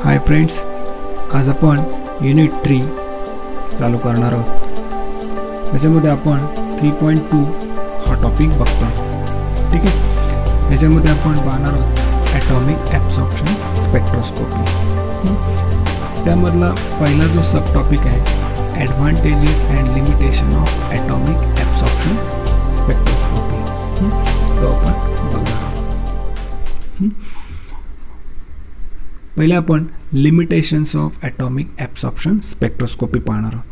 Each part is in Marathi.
हाय फ्रेंड्स, आज आपण युनिट 3 चालू करणार आहोत. त्याच्यामध्ये आपण 3.2 हा टॉपिक बघतो. ठीक आहे. याच्यामध्ये आपण पाहणार आहोत ॲटॉमिक ॲब्सॉर्प्शन स्पेक्ट्रोस्कोपी. त्यामधला पहिला जो सब टॉपिक आहे advantages and limitation of atomic absorption spectroscopy, तो आपण बघणार आहोत. पहिले आपण limitations of atomic absorption spectroscopy पाहणार आहोत.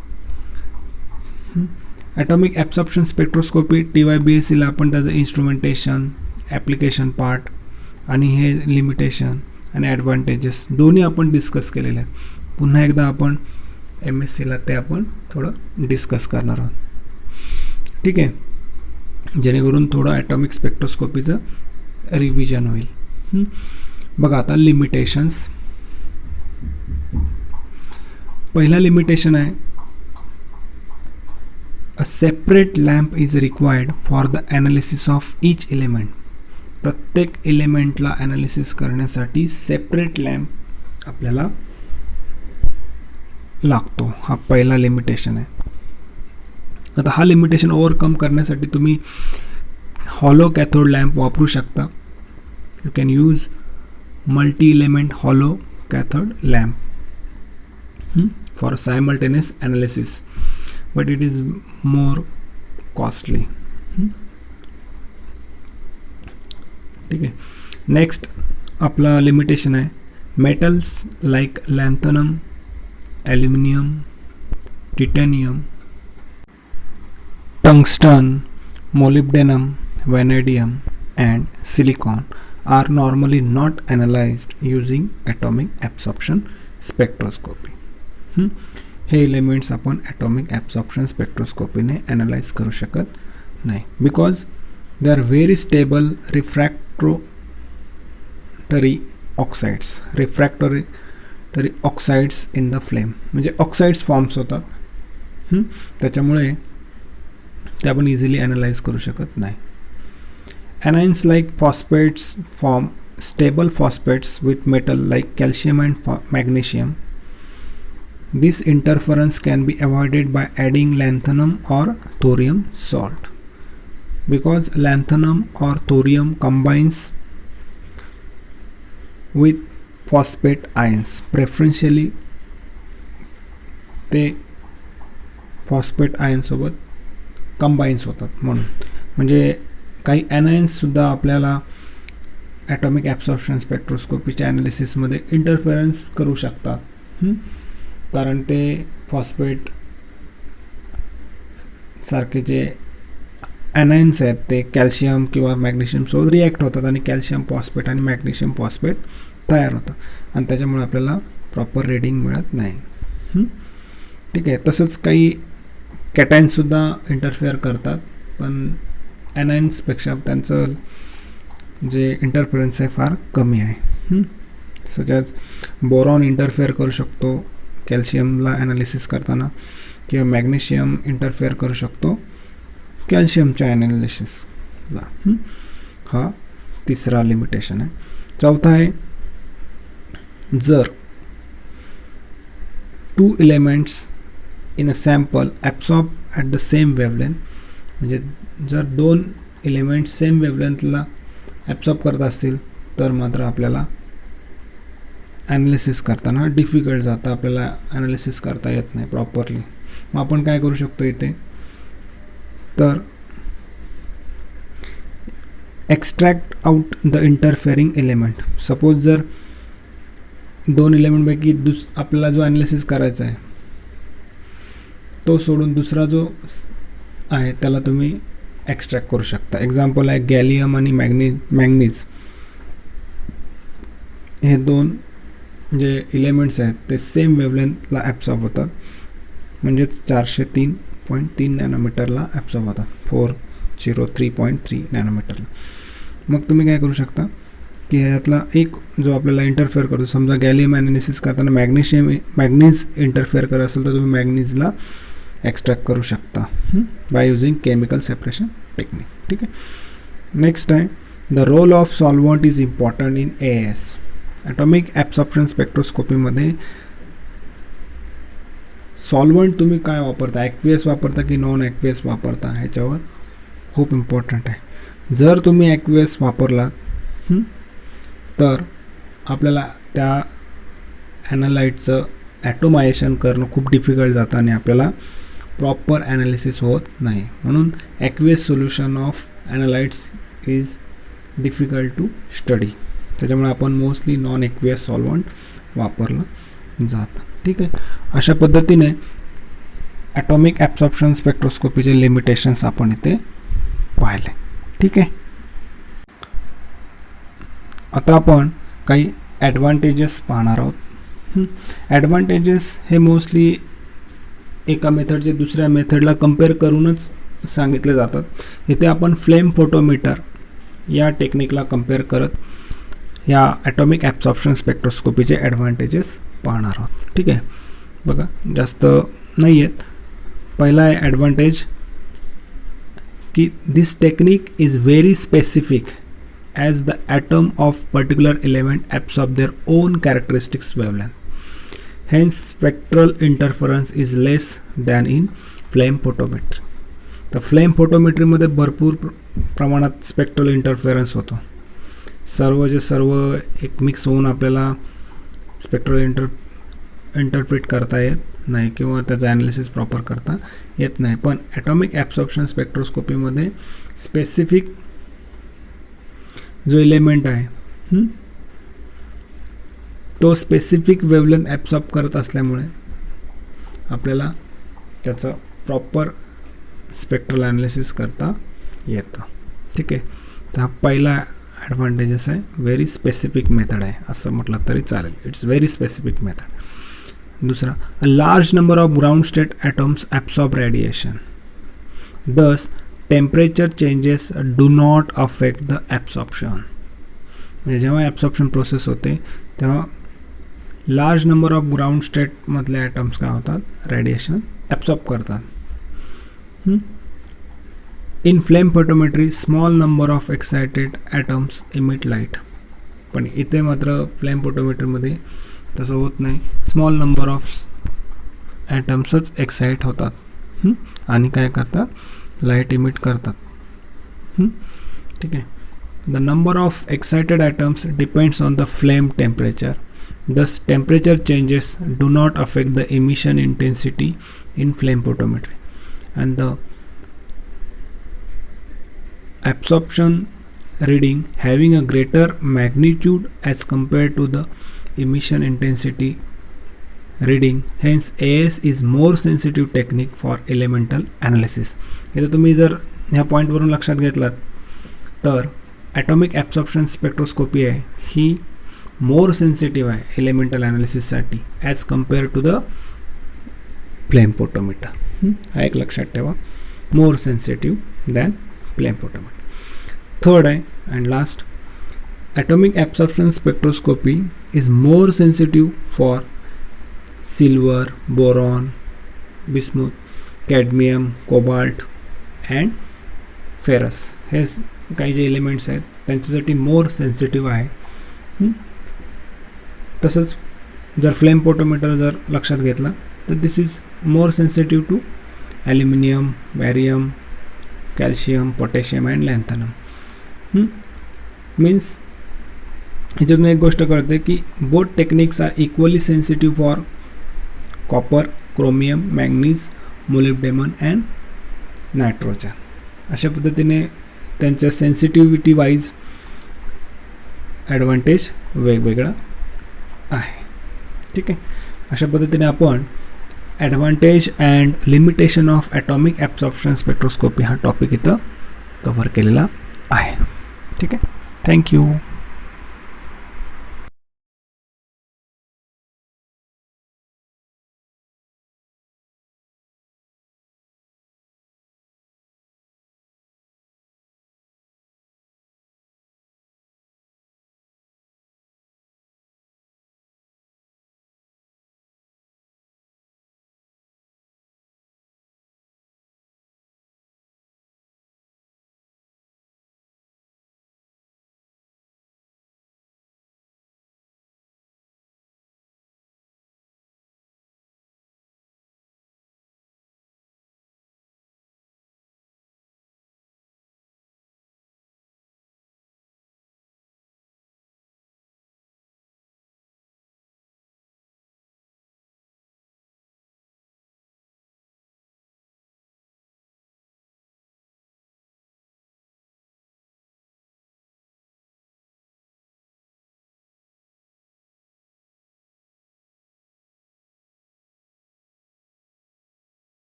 ॲटॉमिक ॲब्सॉर्प्शन स्पेक्ट्रोस्कोपी TYBSCला आपण त्याचं इन्स्ट्रुमेंटेशन, ॲप्लिकेशन पार्ट आणि हे लिमिटेशन आणि ॲडव्हांटेजेस दोन्ही आपण डिस्कस केलेले आहेत. पुन्हा एकदा आपण MSCला ते आपण थोडं डिस्कस करणार आहोत. ठीक आहे, जेणेकरून थोडं ॲटॉमिक स्पेक्ट्रोस्कोपीचं रिव्हिजन होईल. बघा आता लिमिटेशन्स. पहिला लिमिटेशन आहे a separate lamp is required for the analysis of each element. प्रत्येक एलिमेंटला ॲनालिसिस करण्यासाठी सेपरेट लॅम्प आपल्याला लागतो. हा पहिला लिमिटेशन आहे. आता हा लिमिटेशन ओव्हरकम करण्यासाठी तुम्ही हॉलो कॅथोड लॅम्प वापरू शकता. You can use multi-element hollow cathode lamp for simultaneous analysis, but it is more costly. ठीक आहे. नेक्स्ट आपला लिमिटेशन आहे metals like lanthanum, aluminium, titanium, tungsten, molybdenum, vanadium and silicon are normally not analyzed using atomic absorption spectroscopy. हे एलिमेंट्स आपण ॲटॉमिक ॲब्सॉर्प्शन स्पेक्ट्रोस्कोपीने ॲनालाइज करू शकत नाही, because they are very stable refractory oxides in the flame. म्हणजे ऑक्साइड्स फॉर्म्स होतात, त्याच्यामुळे ते आपण इझिली ॲनालाइज करू शकत नाही. Anions like phosphates form stable phosphates with metal like calcium and magnesium. This interference can be avoided by adding lanthanum or thorium salt, because lanthanum or thorium combines with phosphate ions. Preferentially ते phosphate ions सोबत combines होतात म्हणून. म्हणजे काही ॲनायन्ससुद्धा आपल्याला ॲटॉमिक ॲब्सॉर्प्शन स्पेक्ट्रोस्कोपीच्या ॲनालिसिसमध्ये इंटरफेरन्स करू शकतात, कारण ते फॉस्फेट सारखे जे ॲनायन्स आहेत ते कॅल्शियम किंवा मॅग्नेशियमसोबत रिॲक्ट होतात आणि कॅल्शियम फॉस्फेट आणि मॅग्नेशियम फॉस्फेट तयार होतात आणि त्याच्यामुळे आपल्याला प्रॉपर रीडिंग मिळत नाही. ठीक आहे. तसंच काही कॅटायन्ससुद्धा इंटरफेअर करतात, पण ॲनायन्सपेक्षा त्यांचं जे इंटरफेरन्स आहे फार कमी आहे. सच ॲज बोरॉन इंटरफेअर करू शकतो कॅल्शियमला ॲनालिसिस करताना, किंवा मॅग्नेशियम इंटरफेअर करू शकतो कॅल्शियमच्या ॲनालिसिसला. हा तिसरा लिमिटेशन आहे. चौथा आहे जर 2 elements in a sample absorb at the same wavelength. म्हणजे जर 2 एलिमेंट सेम वेवलेंथला ॲब्सॉर्ब करत असतील तर मात्र आपल्याला ॲनालिसिस करताना डिफिकल्ट जातं, आपल्याला ॲनालिसिस करता येत नाही प्रॉपरली. मग आपण काय करू शकतो इथे, तर extract out the interfering element. Suppose जर 2 एलिमेंटपैकी आपल्याला जो ॲनालिसिस करायचा आहे तो सोडून दुसरा जो आहे त्याला तुम्ही एक्स्ट्रॅक्ट करू शकता. एक्झाम्पल आहे गॅलियम आणि मॅग्नीज. हे 2 जे एलिमेंट्स आहेत ते सेम वेवलेंथला ॲब्सॉर्ब होतात, म्हणजेच 403.3 नॅनोमीटरला ॲब्सॉर्ब होतात, 403.3 नॅनोमीटरला. मग तुम्ही काय करू शकता की ह्यातला एक जो आपल्याला इंटरफेअर करतो, समजा गॅलियम ॲनालिसिस करताना मॅग्नीज इंटरफेअर करत असेल तर तुम्ही मॅग्नीजला एक्स्ट्रॅक्ट करू शकता by using chemical separation technique. ठीक आहे. नेक्स्ट आहे the role of solvent is important in AS. Atomic absorption स्पेक्ट्रोस्कोपीमध्ये सॉल्वंट तुम्ही काय वापरता, ॲक्वियस वापरता की नॉन ॲक्वियस वापरता, ह्याच्यावर खूप इम्पॉर्टंट आहे. जर तुम्ही ॲक्वियस वापरलात तर आपल्याला त्या ॲनालाइटचं ॲटोमायझेशन करणं खूप डिफिकल्ट जातं आणि आपल्याला प्रॉपर ॲनालिसिस होत नाही. म्हणून aqueous solution of analytes is difficult to study. त्याच्यामुळे आपण मोस्टली नॉन ॲक्वियस सॉल्वंट वापरलं जातं. ठीक आहे. अशा पद्धतीने ॲटॉमिक ॲब्सॉर्प्शन स्पेक्ट्रोस्कोपीचे लिमिटेशन्स आपण इथे पाहिले. ठीक आहे. आता आपण काही ॲडव्हान्टेजेस पाहणार आहोत. ॲडव्हान्टेजेस हे मोस्टली एका मेथडचे दुसऱ्या मेथडला कम्पेअर करूनच सांगितले जातात. इथे आपण फ्लेम फोटोमीटर या टेक्निकला कम्पेअर करत या ॲटॉमिक ॲब्सॉर्प्शन स्पेक्ट्रोस्कोपीचे ॲडव्हान्टेजेस पाहणार आहोत. ठीक आहे. बघा, जास्त नाही आहेत. पहिला आहे ॲडव्हान्टेज की this technique is very specific as the atom of particular element absorb their own characteristics wavelength. Hence spectral interference is less than in flame photometry. तर फ्लेम फोटोमेट्रीमध्ये भरपूर प्रमाणात स्पेक्ट्रल इंटरफेरन्स होतो. सर्व एक मिक्स होऊन आपल्याला स्पेक्ट्रल इंटरप्रिट करता येत नाही किंवा त्याचं ॲनालिसिस प्रॉपर करता येत नाही. पण ॲटॉमिक ॲब्सॉर्प्शन स्पेक्ट्रोस्कोपीमध्ये स्पेसिफिक जो एलिमेंट आहे तो स्पेसिफिक वेवलेंथ ॲब्सॉर्ब करत असल्यामुळे आपल्याला त्याचं प्रॉपर स्पेक्ट्रल ॲनालिसिस करता येतं. ठीक आहे. तर हा पहिला ॲडव्हान्टेजेस आहे. व्हेरी स्पेसिफिक मेथड आहे असं म्हटलं तरी चालेल. It's very specific method. दुसरा, a large number of ground state atoms absorb radiation, thus temperature changes do not affect the absorption. म्हणजे जेव्हा ॲब्सॉर्प्शन प्रोसेस होते तेव्हा लार्ज नंबर ऑफ ग्राउंड स्टेटमधले ॲटम्स काय होतात, रेडिएशन ॲब्सॉर्ब करतात. In flame photometry small number of excited atoms emit light. पण इथे मात्र फ्लेम फोटोमेट्रीमध्ये तसं होत नाही. स्मॉल नंबर ऑफ ॲटम्सच एक्साइट होतात आणि काय करतात, लाईट इमिट करतात. ठीक आहे. The number of excited atoms depends on the flame temperature. Thus, temperature changes do not affect the emission intensity in flame photometry, and the absorption reading having a greater magnitude as compared to the emission intensity reading. Hence, AS is more sensitive technique for elemental analysis. इथे तुम्ही जर ह्या पॉईंटवरून लक्षात घेतलात तर ॲटॉमिक ॲब्सॉर्प्शन स्पेक्ट्रोस्कोपी आहे ही मोर सेन्सिटिव्ह आहे एलिमेंटल ॲनालिसिससाठी as compare to the flame photometer. हा एक लक्षात ठेवा, more sensitive than flame photometer. Third आहे and last, atomic absorption spectroscopy is more sensitive for silver, boron, bismuth, cadmium, cobalt and ferrous. हे काही जे एलिमेंट्स आहेत त्यांच्यासाठी मोर सेन्सिटिव्ह आहे. तसंच जर फ्लेम फोटोमीटर जर लक्षात घेतला तर this is more sensitive to aluminium, barium, calcium, potassium and lanthanum. Means ह्याच्यातून एक गोष्ट कळते की both techniques are equally sensitive for copper, chromium, manganese, molybdenum and nitrogen. अशा पद्धतीने त्यांच्या सेन्सिटिव्हिटी वाईज ॲडव्हान्टेज वेगवेगळा आहे. ठीक आहे. अशा पद्धतीने आपण advantage and limitation of atomic absorption spectroscopy हा टॉपिक इथं कव्हर केलेला आहे. ठीक आहे. थँक्यू.